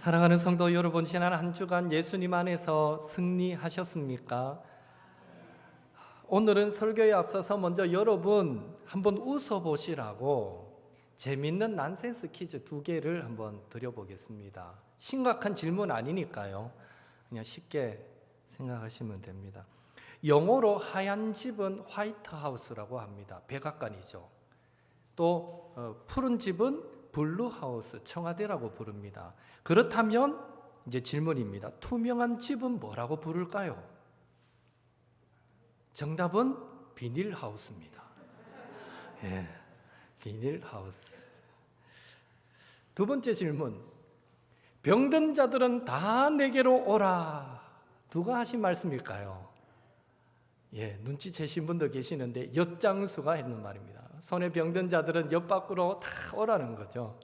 사랑하는 성도 여러분, 지난 한 주간 예수님 안에서 승리하셨습니까? 오늘은 설교에 앞서서 먼저 여러분 한번 웃어보시라고 재밌는 난센스 퀴즈 2개를 한번 드려보겠습니다. 심각한 질문 아니니까요. 그냥 쉽게 생각하시면 됩니다. 영어로 하얀 집은 화이트 하우스라고 합니다. 백악관이죠. 또 푸른 집은 블루 하우스, 청와대라고 부릅니다. 그렇다면 이제 질문입니다. 투명한 집은 뭐라고 부를까요? 정답은 비닐 하우스입니다. 예, 비닐 하우스. 두 번째 질문. 병든 자들은 다 내게로 오라. 누가 하신 말씀일까요? 예, 눈치채신 분도 계시는데 엿장수가 했는 말입니다. 손에 병든 자들은 옆 밖으로 다 오라는 거죠.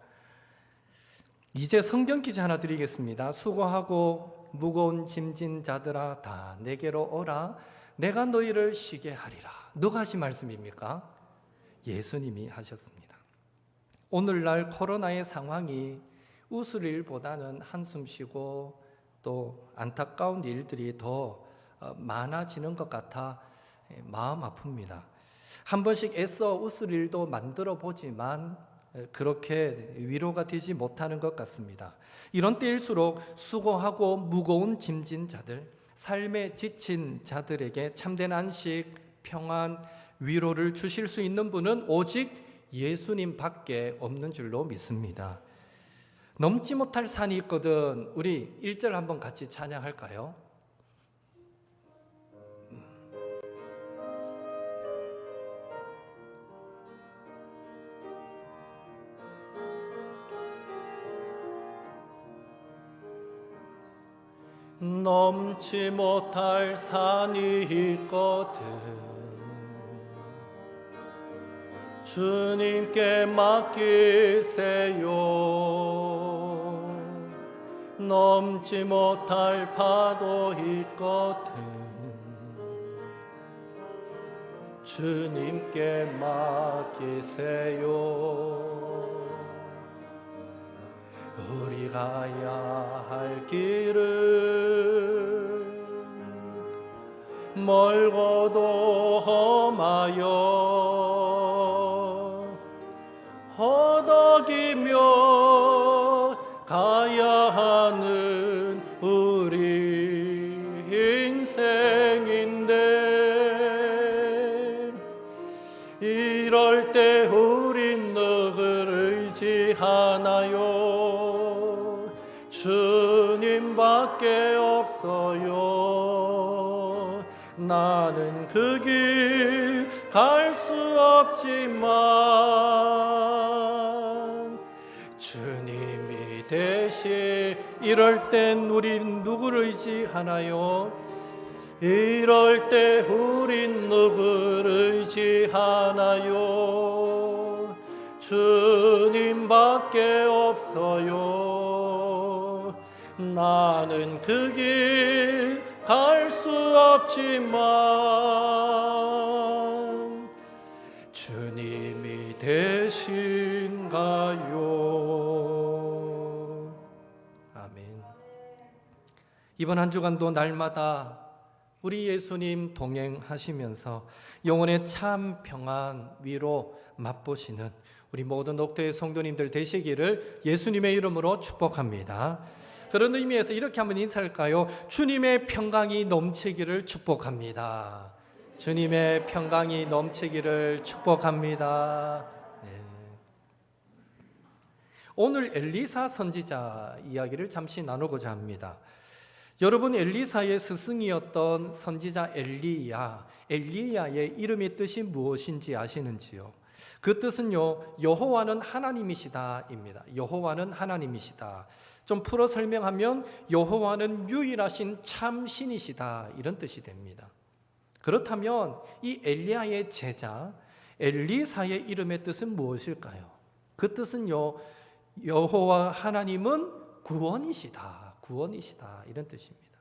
이제 성경 퀴즈 하나 드리겠습니다. 수고하고 무거운 짐진 자들아 다 내게로 오라. 내가 너희를 쉬게 하리라. 누가 하신 말씀입니까? 예수님이 하셨습니다. 오늘날 코로나의 상황이 웃을 일보다는 한숨 쉬고 또 안타까운 일들이 더 많아지는 것 같아 마음 아픕니다. 한 번씩 애써 웃을 일도 만들어 보지만 그렇게 위로가 되지 못하는 것 같습니다. 이런 때일수록 수고하고 무거운 짐진 자들, 삶에 지친 자들에게 참된 안식, 평안, 위로를 주실 수 있는 분은 오직 예수님밖에 없는 줄로 믿습니다. 넘지 못할 산이 있거든. 우리 1절 한번 같이 찬양할까요? 넘지 못할 산이 있거든 주님께 맡기세요. 넘지 못할 파도 있거든 주님께 맡기세요. 우리 가야 할 길은 멀고도 험하여 허덕이며 가야 하는 우리 인생인데 이럴 때 우린 누구를 의지하나요? 주님밖에 없어요. 나는 그 길 갈 수 없지만 주님이 대신 이럴 땐 우린 누구를 의지하나요? 이럴 때 우린 누구를 의지하나요? 주님밖에 없어요. 나는 그 길 갈 수 없지만 주님이 되신가요? 아멘. 이번 한 주간도 날마다 우리 예수님 동행하시면서 영혼의 참 평안, 위로 맛보시는 우리 모든 녹도의 성도님들 되시기를 예수님의 이름으로 축복합니다. 그런 의미에서 이렇게 한번 인사할까요? 주님의 평강이 넘치기를 축복합니다. 주님의 평강이 넘치기를 축복합니다. 네. 오늘 엘리사 선지자 이야기를 잠시 나누고자 합니다. 여러분, 엘리사의 스승이었던 선지자 엘리야의 이름의 뜻이 무엇인지 아시는지요? 그 뜻은요, 여호와는 하나님이시다입니다. 여호와는 하나님이시다. 좀 풀어 설명하면 여호와는 유일하신 참 신이시다, 이런 뜻이 됩니다. 그렇다면 이 엘리야의 제자 엘리사의 이름의 뜻은 무엇일까요? 그 뜻은요, 여호와 하나님은 구원이시다, 구원이시다, 이런 뜻입니다.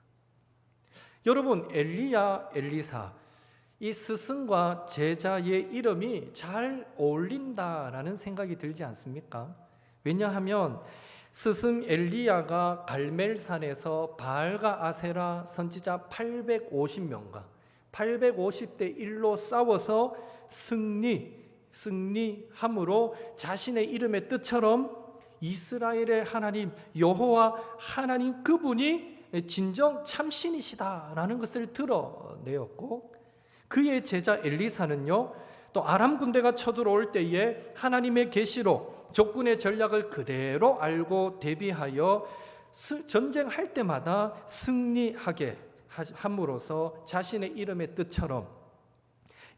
여러분, 엘리사 이 스승과 제자의 이름이 잘 어울린다라는 생각이 들지 않습니까? 왜냐하면 스승 엘리야가 갈멜산에서 바알과 아세라 선지자 850명과 850대 1로 싸워서 승리함으로 자신의 이름의 뜻처럼 이스라엘의 하나님 여호와 하나님 그분이 진정 참신이시다라는 것을 드러내었고, 그의 제자 엘리사는요 또 아람 군대가 쳐들어올 때에 하나님의 계시로 적군의 전략을 그대로 알고 대비하여 전쟁할 때마다 승리하게 함으로써 자신의 이름의 뜻처럼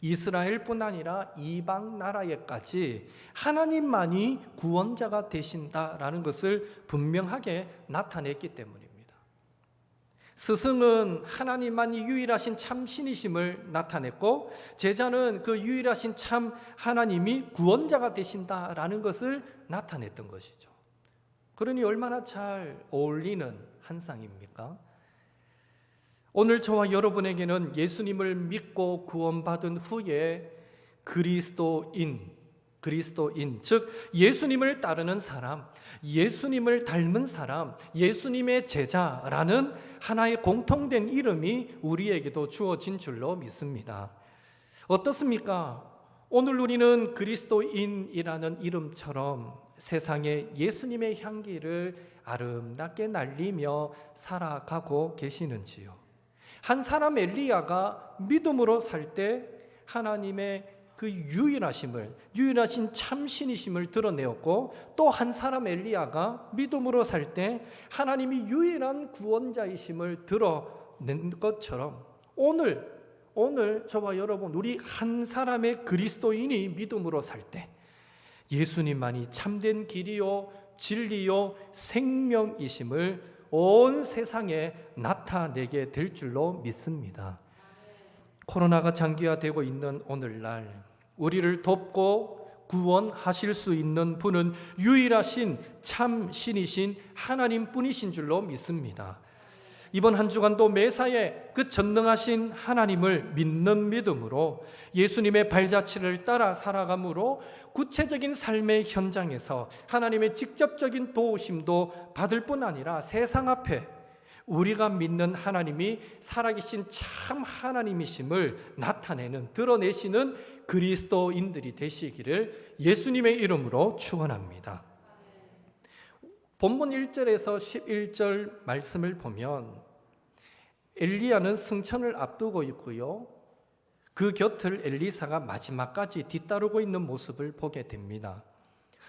이스라엘뿐 아니라 이방 나라에까지 하나님만이 구원자가 되신다라는 것을 분명하게 나타냈기 때문입니다. 스승은 하나님만이 유일하신 참신이심을 나타냈고, 제자는 그 유일하신 참 하나님이 구원자가 되신다라는 것을 나타냈던 것이죠. 그러니 얼마나 잘 어울리는 한 쌍입니까? 오늘 저와 여러분에게는 예수님을 믿고 구원받은 후에 그리스도인, 즉 예수님을 따르는 사람, 예수님을 닮은 사람, 예수님의 제자라는 하나의 공통된 이름이 우리에게도 주어진 줄로 믿습니다. 어떻습니까? 오늘 우리는 그리스도인이라는 이름처럼 세상에 예수님의 향기를 아름답게 날리며 살아가고 계시는지요? 한 사람 엘리야가 믿음으로 살 때 하나님의 그 유일하신 참신이심을 드러내었고, 또 한 사람 엘리야가 믿음으로 살 때 하나님이 유일한 구원자이심을 드러낸 것처럼 오늘 저와 여러분 우리 한 사람의 그리스도인이 믿음으로 살 때 예수님만이 참된 길이요 진리요 생명이심을 온 세상에 나타내게 될 줄로 믿습니다. 코로나가 장기화되고 있는 오늘날 우리를 돕고 구원하실 수 있는 분은 유일하신 참 신이신 하나님뿐이신 줄로 믿습니다. 이번 한 주간도 매사에 그 전능하신 하나님을 믿는 믿음으로 예수님의 발자취를 따라 살아감으로 구체적인 삶의 현장에서 하나님의 직접적인 도우심도 받을 뿐 아니라 세상 앞에 우리가 믿는 하나님이 살아계신 참 하나님이심을 나타내는, 드러내시는 그리스도인들이 되시기를 예수님의 이름으로 축원합니다. 본문 1절에서 11절 말씀을 보면 엘리야는 승천을 앞두고 있고요, 그 곁을 엘리사가 마지막까지 뒤따르고 있는 모습을 보게 됩니다.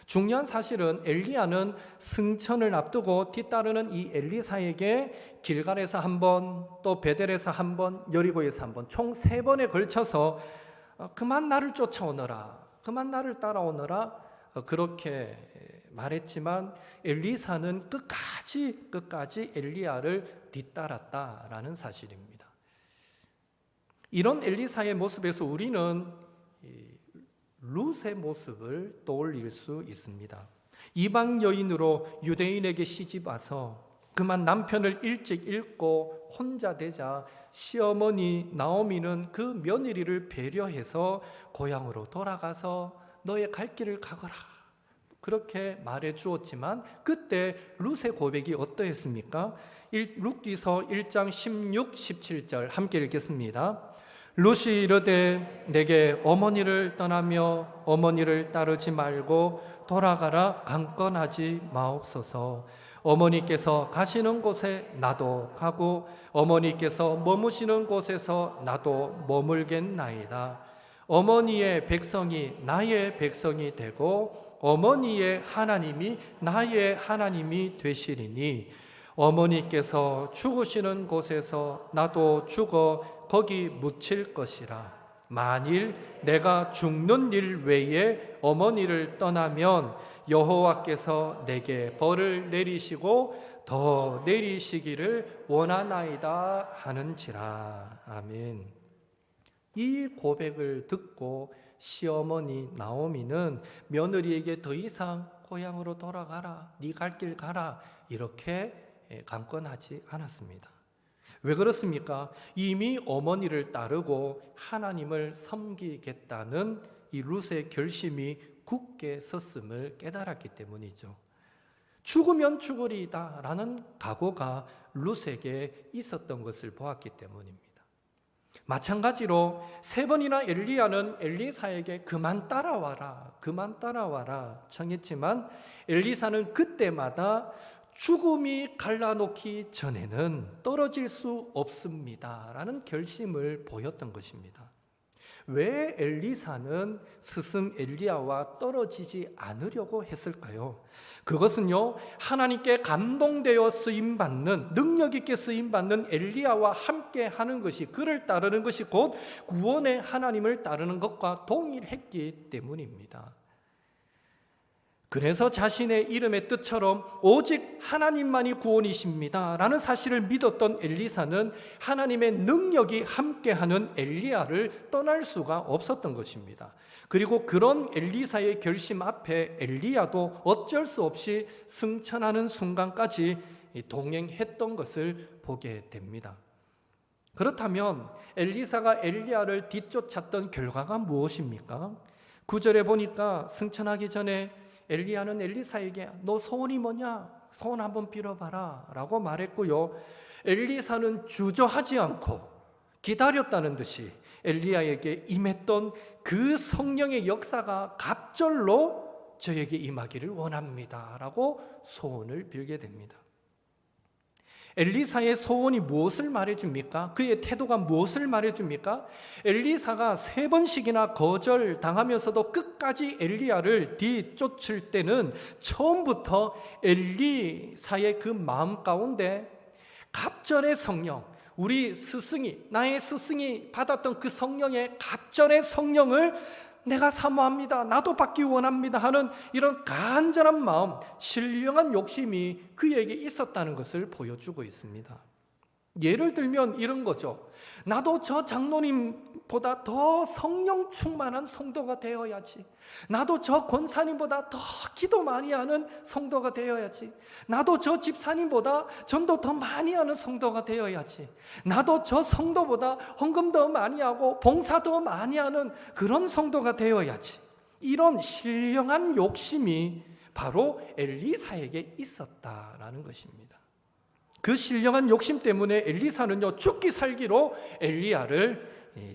중요한 사실은 엘리야는 승천을 앞두고 뒤따르는 이 엘리사에게 길갈에서 한 번, 또 베델에서 한 번, 여리고에서 한 번, 총 3번에 걸쳐서 그만 나를 쫓아오너라, 그만 나를 따라오너라 그렇게 말했지만 엘리사는 끝까지 엘리야를 뒤따랐다라는 사실입니다. 이런 엘리사의 모습에서 우리는 룻의 모습을 떠올릴 수 있습니다. 이방 여인으로 유대인에게 시집 와서 그만 남편을 일찍 잃고 혼자 되자 시어머니 나오미는 그 며느리를 배려해서 고향으로 돌아가서 너의 갈 길을 가거라 그렇게 말해 주었지만, 그때 룻의 고백이 어떠했습니까? 룻기서 1장 16, 17절 함께 읽겠습니다. 룻이 이르되 내게 어머니를 떠나며 어머니를 따르지 말고 돌아가라 강건하지 마옵소서. 어머니께서 가시는 곳에 나도 가고 어머니께서 머무시는 곳에서 나도 머물겠나이다. 어머니의 백성이 나의 백성이 되고 어머니의 하나님이 나의 하나님이 되시리니 어머니께서 죽으시는 곳에서 나도 죽어 거기 묻힐 것이라. 만일 내가 죽는 일 외에 어머니를 떠나면 여호와께서 내게 벌을 내리시고 더 내리시기를 원하나이다 하는지라. 아멘. 이 고백을 듣고 시어머니 나오미는 며느리에게 더 이상 고향으로 돌아가라, 네 갈 길 가라 이렇게 강권하지 않았습니다. 왜 그렇습니까? 이미 어머니를 따르고 하나님을 섬기겠다는 이 룻의 결심이 굳게 섰음을 깨달았기 때문이죠. 죽으면 죽으리이다 라는 각오가 룻에게 있었던 것을 보았기 때문입니다. 마찬가지로 세 번이나 엘리야는 엘리사에게 그만 따라와라, 그만 따라와라 청했지만 엘리사는 그때마다 죽음이 갈라놓기 전에는 떨어질 수 없습니다 라는 결심을 보였던 것입니다. 왜 엘리사는 스승 엘리야와 떨어지지 않으려고 했을까요? 그것은요, 하나님께 감동되어 쓰임받는, 능력 있게 쓰임받는 엘리야와 함께 하는 것이, 그를 따르는 것이 곧 구원의 하나님을 따르는 것과 동일했기 때문입니다. 그래서 자신의 이름의 뜻처럼 오직 하나님만이 구원이십니다 라는 사실을 믿었던 엘리사는 하나님의 능력이 함께하는 엘리야를 떠날 수가 없었던 것입니다. 그리고 그런 엘리사의 결심 앞에 엘리야도 어쩔 수 없이 승천하는 순간까지 동행했던 것을 보게 됩니다. 그렇다면 엘리사가 엘리야를 뒤쫓았던 결과가 무엇입니까? 9절에 보니까 승천하기 전에 엘리야는 엘리사에게 너 소원이 뭐냐? 소원 한번 빌어봐라 라고 말했고요. 엘리사는 주저하지 않고 기다렸다는 듯이 엘리야에게 임했던 그 성령의 역사가 갑절로 저에게 임하기를 원합니다 라고 소원을 빌게 됩니다. 엘리사의 소원이 무엇을 말해줍니까? 그의 태도가 무엇을 말해줍니까? 엘리사가 3번씩이나 거절당하면서도 끝까지 엘리야를 뒤쫓을 때는 처음부터 엘리사의 그 마음 가운데 갑절의 성령, 우리 스승이, 나의 스승이 받았던 그 성령의 갑절의 성령을 내가 사모합니다, 나도 받기 원합니다 하는 이런 간절한 마음, 신령한 욕심이 그에게 있었다는 것을 보여주고 있습니다. 예를 들면 이런 거죠. 나도 저 장로님보다 더 성령 충만한 성도가 되어야지. 나도 저 권사님보다 더 기도 많이 하는 성도가 되어야지. 나도 저 집사님보다 전도 더 많이 하는 성도가 되어야지. 나도 저 성도보다 헌금 더 많이 하고 봉사 더 많이 하는 그런 성도가 되어야지. 이런 신령한 욕심이 바로 엘리사에게 있었다라는 것입니다. 그 신령한 욕심 때문에 엘리사는요, 죽기 살기로 엘리야를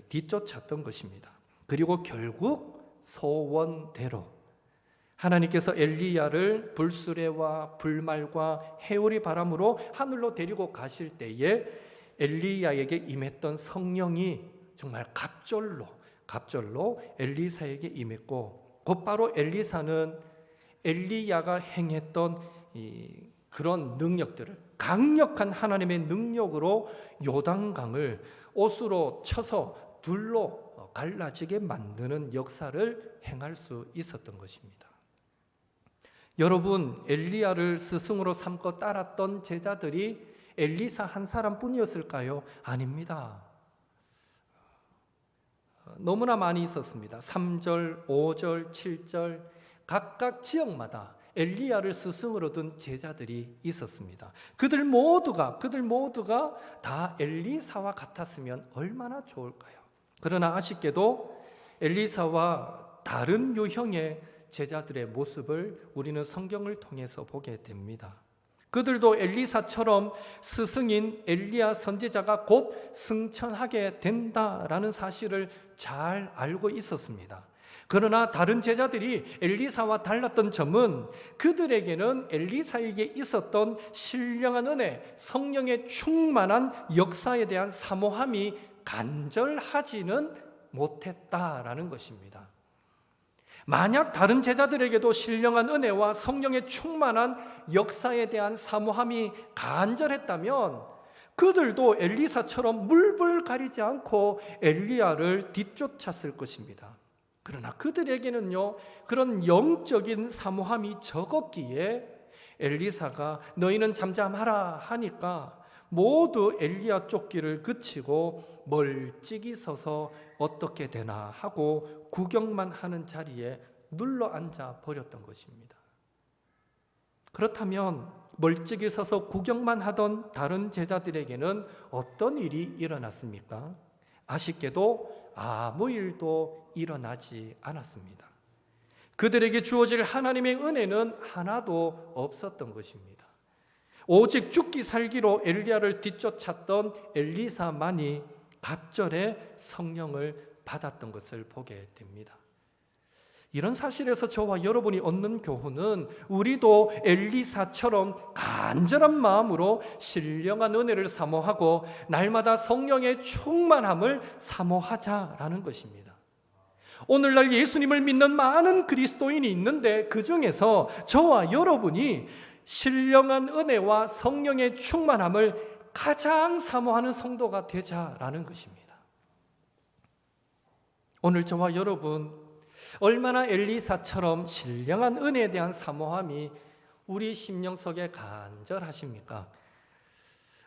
뒤쫓았던 것입니다. 그리고 결국 소원대로 하나님께서 엘리야를 불수레와 불말과 해오리 바람으로 하늘로 데리고 가실 때에 엘리야에게 임했던 성령이 정말 갑절로 엘리사에게 임했고, 곧바로 엘리사는 엘리야가 행했던 그런 능력들을, 강력한 하나님의 능력으로 요단강을 옷으로 쳐서 둘로 갈라지게 만드는 역사를 행할 수 있었던 것입니다. 여러분, 엘리야를 스승으로 삼고 따랐던 제자들이 엘리사 한 사람뿐이었을까요? 아닙니다. 너무나 많이 있었습니다. 3절, 5절, 7절 각각 지역마다 엘리야를 스승으로 둔 제자들이 있었습니다. 그들 모두가 다 엘리사와 같았으면 얼마나 좋을까요? 그러나 아쉽게도 엘리사와 다른 유형의 제자들의 모습을 우리는 성경을 통해서 보게 됩니다. 그들도 엘리사처럼 스승인 엘리야 선지자가 곧 승천하게 된다라는 사실을 잘 알고 있었습니다. 그러나 다른 제자들이 엘리사와 달랐던 점은 그들에게는 엘리사에게 있었던 신령한 은혜, 성령의 충만한 역사에 대한 사모함이 간절하지는 못했다라는 것입니다. 만약 다른 제자들에게도 신령한 은혜와 성령의 충만한 역사에 대한 사모함이 간절했다면 그들도 엘리사처럼 물불 가리지 않고 엘리야를 뒤쫓았을 것입니다. 그러나 그들에게는요, 그런 영적인 사모함이 적었기에 엘리사가 너희는 잠잠하라 하니까 모두 엘리야 쫓기를 그치고 멀찍이 서서 어떻게 되나 하고 구경만 하는 자리에 눌러앉아 버렸던 것입니다. 그렇다면 멀찍이 서서 구경만 하던 다른 제자들에게는 어떤 일이 일어났습니까? 아쉽게도 아무 일도 일어나지 않았습니다. 그들에게 주어질 하나님의 은혜는 하나도 없었던 것입니다. 오직 죽기 살기로 엘리야를 뒤쫓았던 엘리사만이 갑절에 성령을 받았던 것을 보게 됩니다. 이런 사실에서 저와 여러분이 얻는 교훈은 우리도 엘리사처럼 간절한 마음으로 신령한 은혜를 사모하고 날마다 성령의 충만함을 사모하자라는 것입니다. 오늘날 예수님을 믿는 많은 그리스도인이 있는데 그 중에서 저와 여러분이 신령한 은혜와 성령의 충만함을 가장 사모하는 성도가 되자라는 것입니다. 오늘 저와 여러분 얼마나 엘리사처럼 신령한 은혜에 대한 사모함이 우리 심령 속에 간절하십니까?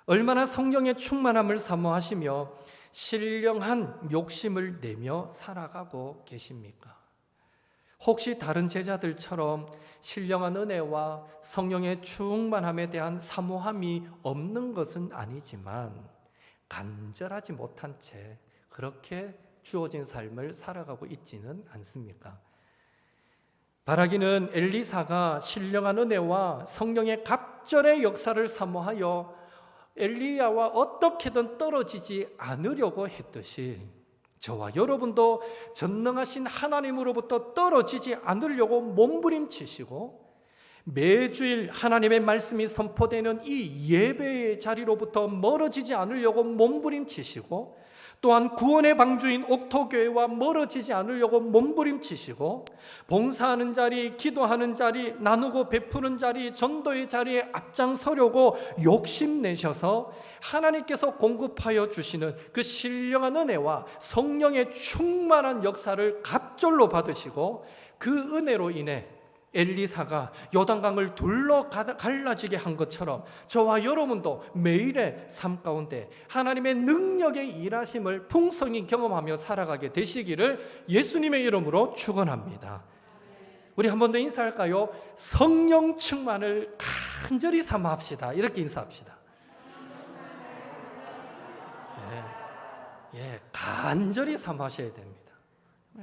얼마나 성령의 충만함을 사모하시며 신령한 욕심을 내며 살아가고 계십니까? 혹시 다른 제자들처럼 신령한 은혜와 성령의 충만함에 대한 사모함이 없는 것은 아니지만 간절하지 못한 채 그렇게 주어진 삶을 살아가고 있지는 않습니까? 바라기는 엘리사가 신령한 은혜와 성령의 갑절의 역사를 사모하여 엘리야와 어떻게든 떨어지지 않으려고 했듯이 저와 여러분도 전능하신 하나님으로부터 떨어지지 않으려고 몸부림치시고 매주일 하나님의 말씀이 선포되는 이 예배의 자리로부터 멀어지지 않으려고 몸부림치시고 또한 구원의 방주인 옥토교회와 멀어지지 않으려고 몸부림치시고 봉사하는 자리, 기도하는 자리, 나누고 베푸는 자리, 전도의 자리에 앞장서려고 욕심내셔서 하나님께서 공급하여 주시는 그 신령한 은혜와 성령의 충만한 역사를 갑절로 받으시고 그 은혜로 인해 엘리사가 요단강을 둘러 갈라지게 한 것처럼 저와 여러분도 매일의 삶 가운데 하나님의 능력의 일하심을 풍성히 경험하며 살아가게 되시기를 예수님의 이름으로 축원합니다. 우리 한 번 더 인사할까요? 성령 충만을 간절히 사모합시다. 이렇게 인사합시다. 간절히 사모하셔야 됩니다.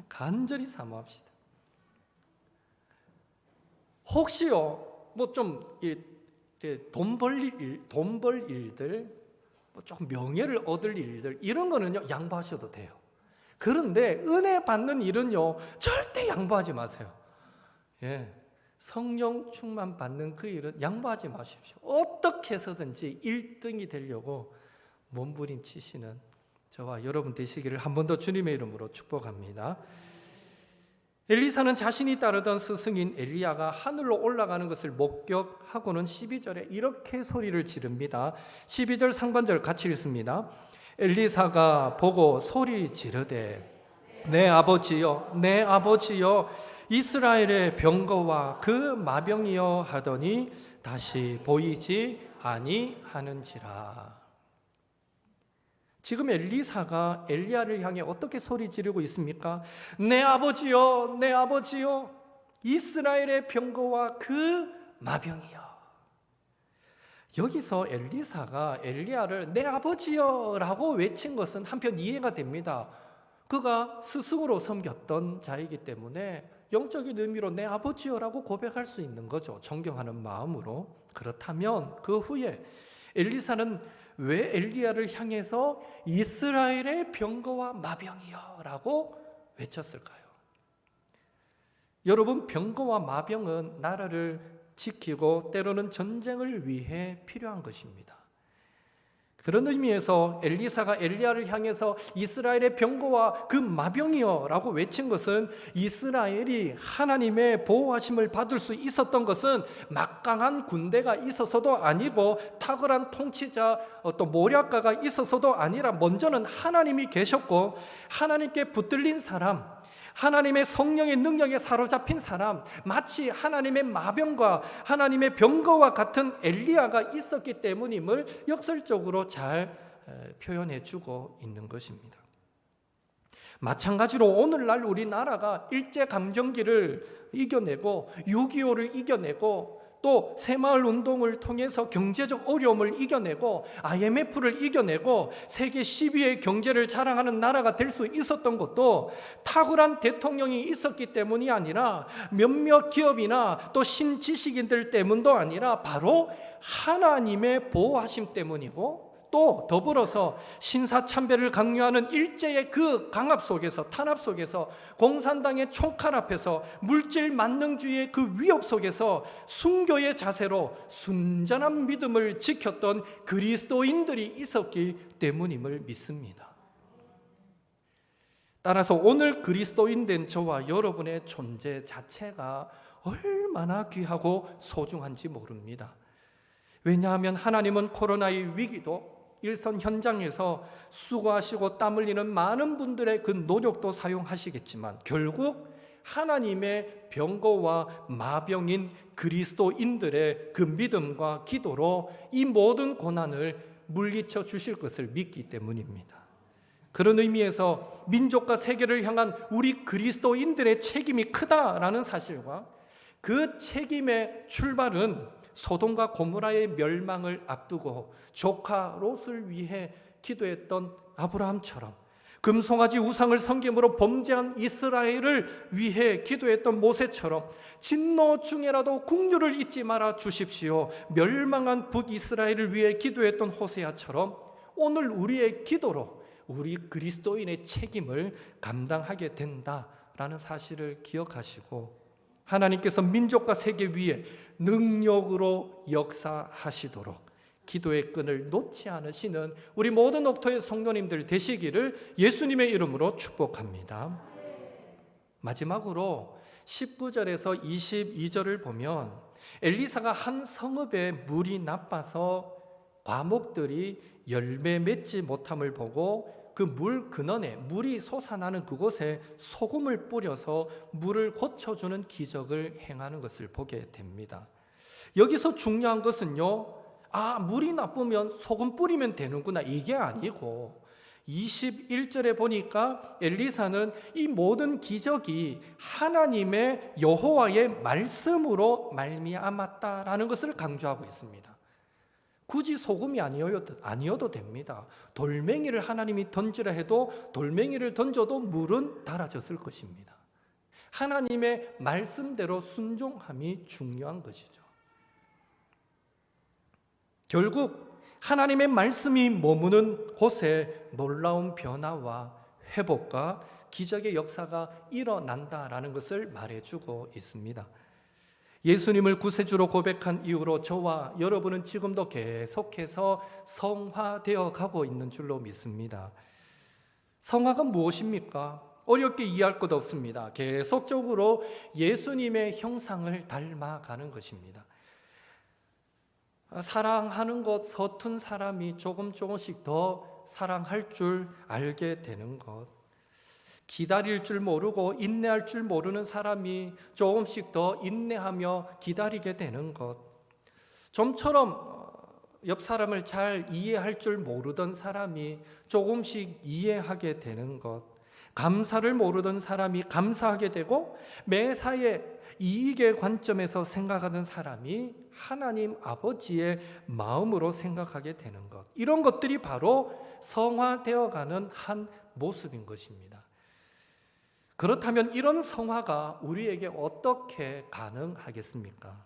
간절히 사모합시다. 혹시요, 뭐 좀 돈 벌 일들, 뭐 조금 명예를 얻을 일들 이런 거는요 양보하셔도 돼요. 그런데 은혜 받는 일은요 절대 양보하지 마세요. 성령 충만 받는 그 일은 양보하지 마십시오. 어떻게 해서든지 1등이 되려고 몸부림치시는 저와 여러분 되시기를 한 번 더 주님의 이름으로 축복합니다. 엘리사는 자신이 따르던 스승인 엘리야가 하늘로 올라가는 것을 목격하고는 12절에 이렇게 소리를 지릅니다. 12절 상반절 같이 읽습니다. 엘리사가 보고 소리 지르되 내 아버지여 내 아버지여 이스라엘의 병거와 그 마병이여 하더니 다시 보이지 아니하는지라. 지금 엘리사가 엘리야를 향해 어떻게 소리 지르고 있습니까? 내 아버지여 내 아버지여 이스라엘의 병거와 그 마병이여. 여기서 엘리사가 엘리야를 내 아버지여 라고 외친 것은 한편 이해가 됩니다. 그가 스승으로 섬겼던 자이기 때문에 영적인 의미로 내 아버지여 라고 고백할 수 있는 거죠. 존경하는 마음으로. 그렇다면 그 후에 엘리사는 왜 엘리야를 향해서 이스라엘의 병거와 마병이여 라고 외쳤을까요? 여러분, 병거와 마병은 나라를 지키고 때로는 전쟁을 위해 필요한 것입니다. 그런 의미에서 엘리사가 엘리야를 향해서 이스라엘의 병거와 그 마병이여 라고 외친 것은 이스라엘이 하나님의 보호하심을 받을 수 있었던 것은 막강한 군대가 있어서도 아니고 탁월한 통치자 또 모략가가 있어서도 아니라 먼저는 하나님이 계셨고 하나님께 붙들린 사람, 하나님의 성령의 능력에 사로잡힌 사람, 마치 하나님의 마병과 하나님의 병거와 같은 엘리야가 있었기 때문임을 역설적으로 잘 표현해 주고 있는 것입니다. 마찬가지로 오늘날 우리나라가 일제감정기를 이겨내고 6.25를 이겨내고 또 새마을 운동을 통해서 경제적 어려움을 이겨내고 IMF를 이겨내고 세계 10위의 경제를 자랑하는 나라가 될 수 있었던 것도 탁월한 대통령이 있었기 때문이 아니라 몇몇 기업이나 또 신지식인들 때문도 아니라 바로 하나님의 보호하심 때문이고, 또 더불어서 신사참배를 강요하는 일제의 그 강압 속에서, 탄압 속에서, 공산당의 총칼 앞에서, 물질 만능주의의 그 위협 속에서 순교의 자세로 순전한 믿음을 지켰던 그리스도인들이 있었기 때문임을 믿습니다. 따라서 오늘 그리스도인 된 저와 여러분의 존재 자체가 얼마나 귀하고 소중한지 모릅니다. 왜냐하면 하나님은 코로나의 위기도 일선 현장에서 수고하시고 땀 흘리는 많은 분들의 그 노력도 사용하시겠지만 결국 하나님의 병거와 마병인 그리스도인들의 그 믿음과 기도로 이 모든 고난을 물리쳐 주실 것을 믿기 때문입니다. 그런 의미에서 민족과 세계를 향한 우리 그리스도인들의 책임이 크다라는 사실과 그 책임의 출발은 소돔과 고모라의 멸망을 앞두고 조카 롯을 위해 기도했던 아브라함처럼, 금송아지 우상을 섬김으로 범죄한 이스라엘을 위해 기도했던 모세처럼, 진노 중에라도 국류를 잊지 말아 주십시오, 멸망한 북이스라엘을 위해 기도했던 호세아처럼 오늘 우리의 기도로 우리 그리스도인의 책임을 감당하게 된다라는 사실을 기억하시고, 하나님께서 민족과 세계 위에 능력으로 역사하시도록 기도의 끈을 놓지 않으시는 우리 모든 옥토의 성도님들 되시기를 예수님의 이름으로 축복합니다. 마지막으로 19절에서 22절을 보면 엘리사가 한 성읍에 물이 나빠서 과목들이 열매 맺지 못함을 보고 그 물 근원에, 물이 솟아나는 그곳에 소금을 뿌려서 물을 고쳐주는 기적을 행하는 것을 보게 됩니다. 여기서 중요한 것은요, 물이 나쁘면 소금 뿌리면 되는구나, 이게 아니고 21절에 보니까 엘리사는 이 모든 기적이 하나님의 여호와의 말씀으로 말미암았다라는 것을 강조하고 있습니다. 굳이 소금이 아니어도 됩니다. 돌멩이를 하나님이 던지라 해도 돌멩이를 던져도 물은 달아졌을 것입니다. 하나님의 말씀대로 순종함이 중요한 것이죠. 결국 하나님의 말씀이 머무는 곳에 놀라운 변화와 회복과 기적의 역사가 일어난다라는 것을 말해주고 있습니다. 예수님을 구세주로 고백한 이후로 저와 여러분은 지금도 계속해서 성화되어 가고 있는 줄로 믿습니다. 성화가 무엇입니까? 어렵게 이해할 것 없습니다. 계속적으로 예수님의 형상을 닮아가는 것입니다. 사랑하는 것 서툰 사람이 조금씩 더 사랑할 줄 알게 되는 것, 기다릴 줄 모르고 인내할 줄 모르는 사람이 조금씩 더 인내하며 기다리게 되는 것, 좀처럼 옆 사람을 잘 이해할 줄 모르던 사람이 조금씩 이해하게 되는 것, 감사를 모르던 사람이 감사하게 되고 매사에 이익의 관점에서 생각하는 사람이 하나님 아버지의 마음으로 생각하게 되는 것, 이런 것들이 바로 성화되어가는 한 모습인 것입니다. 그렇다면 이런 성화가 우리에게 어떻게 가능하겠습니까?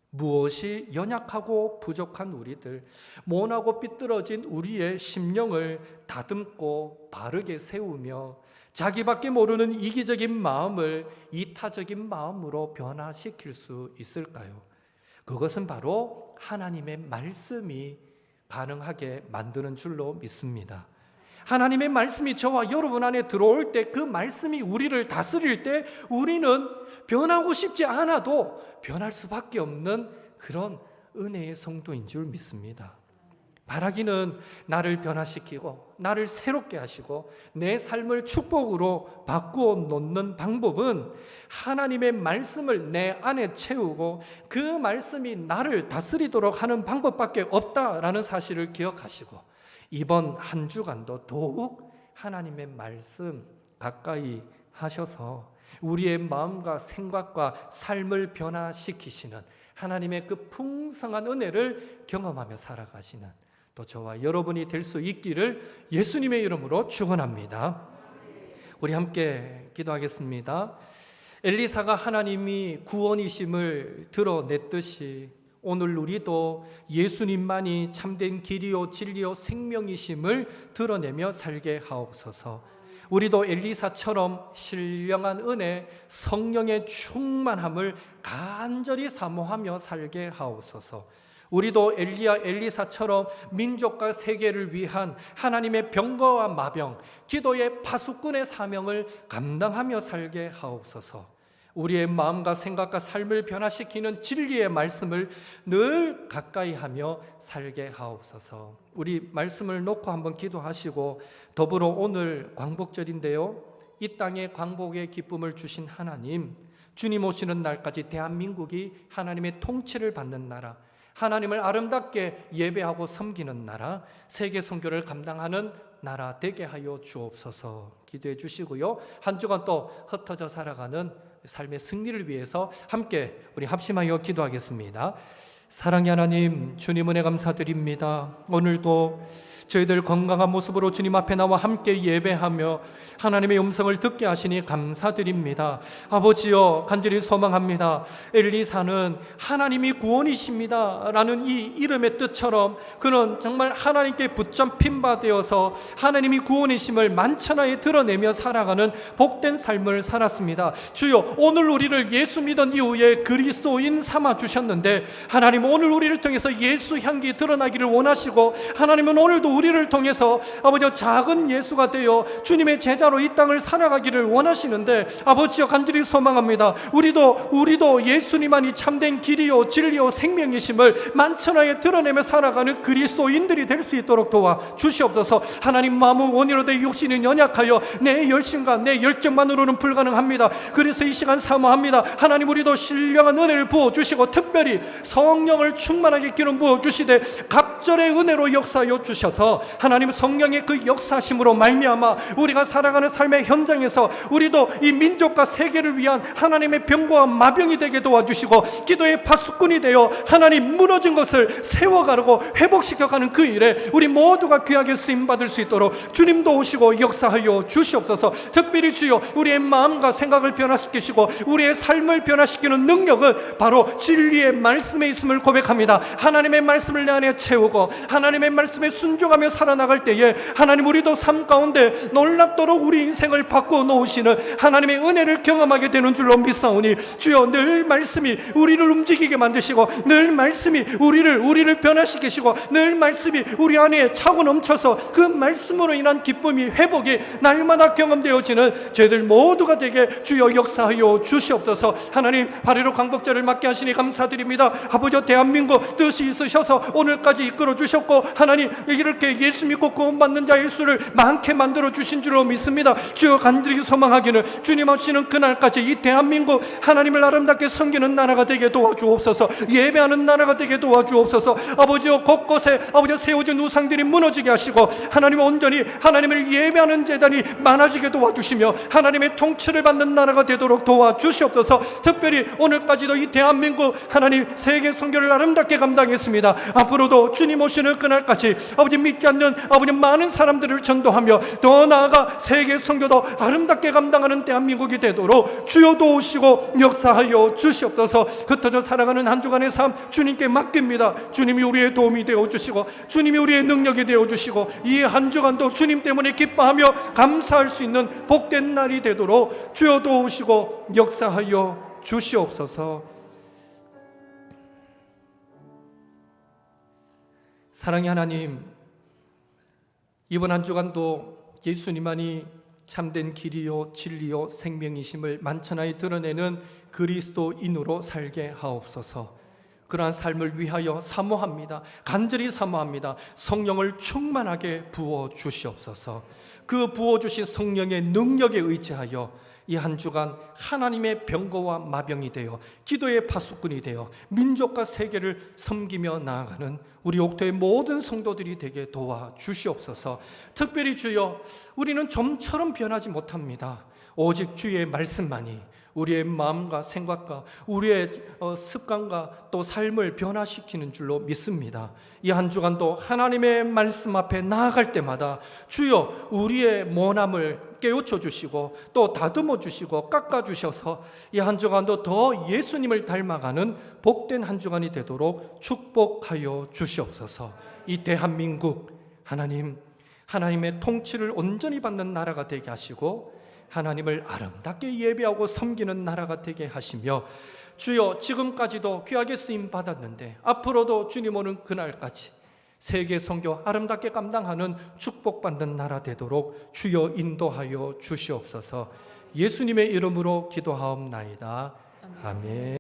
무엇이 연약하고 부족한 우리들, 모나고 삐뚤어진 우리의 심령을 다듬고 바르게 세우며 자기밖에 모르는 이기적인 마음을 이타적인 마음으로 변화시킬 수 있을까요? 그것은 바로 하나님의 말씀이 가능하게 만드는 줄로 믿습니다. 하나님의 말씀이 저와 여러분 안에 들어올 때, 그 말씀이 우리를 다스릴 때 우리는 변하고 싶지 않아도 변할 수밖에 없는 그런 은혜의 성도인 줄 믿습니다. 바라기는 나를 변화시키고 나를 새롭게 하시고 내 삶을 축복으로 바꾸어 놓는 방법은 하나님의 말씀을 내 안에 채우고 그 말씀이 나를 다스리도록 하는 방법밖에 없다라는 사실을 기억하시고, 이번 한 주간도 더욱 하나님의 말씀 가까이 하셔서 우리의 마음과 생각과 삶을 변화시키시는 하나님의 그 풍성한 은혜를 경험하며 살아가시는 또 저와 여러분이 될 수 있기를 예수님의 이름으로 축원합니다. 우리 함께 기도하겠습니다. 엘리사가 하나님이 구원이심을 드러냈듯이 오늘 우리도 예수님만이 참된 길이요 진리요 생명이심을 드러내며 살게 하옵소서. 우리도 엘리사처럼 신령한 은혜, 성령의 충만함을 간절히 사모하며 살게 하옵소서. 우리도 엘리사처럼 민족과 세계를 위한 하나님의 병거와 마병, 기도의 파수꾼의 사명을 감당하며 살게 하옵소서. 우리의 마음과 생각과 삶을 변화시키는 진리의 말씀을 늘 가까이 하며 살게 하옵소서. 우리 말씀을 놓고 한번 기도하시고 더불어 오늘 광복절인데요, 이 땅에 광복의 기쁨을 주신 하나님, 주님 오시는 날까지 대한민국이 하나님의 통치를 받는 나라, 하나님을 아름답게 예배하고 섬기는 나라, 세계 선교를 감당하는 나라 되게 하여 주옵소서. 기도해 주시고요, 한 주간 또 흩어져 살아가는 삶의 승리를 위해서 함께 우리 합심하여 기도하겠습니다. 사랑의 하나님, 주님 은혜 감사드립니다. 오늘도 저희들 건강한 모습으로 주님 앞에 나와 함께 예배하며 하나님의 음성을 듣게 하시니 감사드립니다. 아버지여, 간절히 소망합니다. 엘리사는 하나님이 구원이십니다 라는 이 이름의 뜻처럼 그는 정말 하나님께 붙잡힌 바 되어서 하나님이 구원이심을 만천하에 드러내며 살아가는 복된 삶을 살았습니다. 주여, 오늘 우리를 예수 믿은 이후에 그리스도인 삼아 주셨는데 하나님, 오늘 우리를 통해서 예수 향기 드러나기를 원하시고 하나님은 오늘도 우리를 통해서 아버지 작은 예수가 되어 주님의 제자로 이 땅을 살아가기를 원하시는데 아버지여, 간절히 소망합니다. 우리도 예수님만이 참된 길이요 진리요 생명이심을 만천하에 드러내며 살아가는 그리스도인들이 될 수 있도록 도와 주시옵소서. 하나님, 마음은 원이로 되 육신은 연약하여 내 열심과 내 열정만으로는 불가능합니다. 그래서 이 시간 사모합니다. 하나님, 우리도 신령한 은혜를 부어주시고 특별히 성령을 충만하게 기름 부어주시되 갑절의 은혜로 역사하여 주셔서 하나님 성령의 그 역사심으로 말미암아 우리가 살아가는 삶의 현장에서 우리도 이 민족과 세계를 위한 하나님의 병거와 마병이 되게 도와주시고 기도의 파수꾼이 되어 하나님 무너진 것을 세워가고 회복시켜가는 그 일에 우리 모두가 귀하게 쓰임받을 수 있도록 주님도 오시고 역사하여 주시옵소서. 특별히 주여, 우리의 마음과 생각을 변화시키시고 우리의 삶을 변화시키는 능력은 바로 진리의 말씀에 있음을 고백합니다. 하나님의 말씀을 내 안에 채우고 하나님의 말씀에 순종하며 살아나갈 때에 하나님, 우리도 삶 가운데 놀랍도록 우리 인생을 바꾸어 놓으시는 하나님의 은혜를 경험하게 되는 줄로 믿사오니 주여, 늘 말씀이 우리를 움직이게 만드시고 늘 말씀이 우리를 변화시키시고 늘 말씀이 우리 안에 차고 넘쳐서 그 말씀으로 인한 기쁨이 회복이 날마다 경험되어지는 저희들 모두가 되게 주여 역사하여 주시옵소서. 하나님, 발의로 광복절을 맞게 하시니 감사드립니다. 아버지, 대한민국 뜻이 있으셔서 오늘까지 이끌어 주셨고 하나님, 이렇게 예수 믿고 구원받는 자의 수를 많게 만들어 주신 줄로 믿습니다. 주여, 간절히 소망하기는 주님 오시는 그날까지 이 대한민국 하나님을 아름답게 섬기는 나라가 되게 도와주옵소서. 예배하는 나라가 되게 도와주옵소서. 아버지여, 곳곳에 아버지 세워진 우상들이 무너지게 하시고 하나님, 온전히 하나님을 예배하는 제단이 많아지게 도와주시며 하나님의 통치를 받는 나라가 되도록 도와주시옵소서. 특별히 오늘까지도 이 대한민국 하나님 세계 선교를 아름답게 감당했습니다. 앞으로도 주님 오시는 그날까지 아버지 믿지 않는 아버지 많은 사람들을 전도하며 더 나아가 세계 선교도 아름답게 감당하는 대한민국이 되도록 주여 도우시고 역사하여 주시옵소서. 흩어져 살아가는 한 주간의 삶 주님께 맡깁니다. 주님이 우리의 도움이 되어주시고 주님이 우리의 능력이 되어주시고 이 한 주간도 주님 때문에 기뻐하며 감사할 수 있는 복된 날이 되도록 주여 도우시고 역사하여 주시옵소서. 사랑의 하나님, 이번 한 주간도 예수님만이 참된 길이요 진리요 생명이심을 만천하에 드러내는 그리스도인으로 살게 하옵소서. 그러한 삶을 위하여 사모합니다. 간절히 사모합니다. 성령을 충만하게 부어 주시옵소서. 그 부어 주신 성령의 능력에 의지하여 이 한 주간 하나님의 병거와 마병이 되어 기도의 파수꾼이 되어 민족과 세계를 섬기며 나아가는 우리 옥토의 모든 성도들이 되게 도와주시옵소서. 특별히 주여, 우리는 좀처럼 변하지 못합니다. 오직 주의 말씀만이 우리의 마음과 생각과 우리의 습관과 또 삶을 변화시키는 줄로 믿습니다. 이 한 주간도 하나님의 말씀 앞에 나아갈 때마다 주여 우리의 모함을 깨우쳐 주시고 또 다듬어 주시고 깎아 주셔서 이 한 주간도 더 예수님을 닮아가는 복된 한 주간이 되도록 축복하여 주시옵소서. 이 대한민국 하나님의 통치를 온전히 받는 나라가 되게 하시고 하나님을 아름답게 예배하고 섬기는 나라가 되게 하시며 주여 지금까지도 귀하게 쓰임 받았는데 앞으로도 주님 오는 그날까지 세계 선교 아름답게 감당하는 축복받는 나라 되도록 주여 인도하여 주시옵소서. 예수님의 이름으로 기도하옵나이다. 아멘.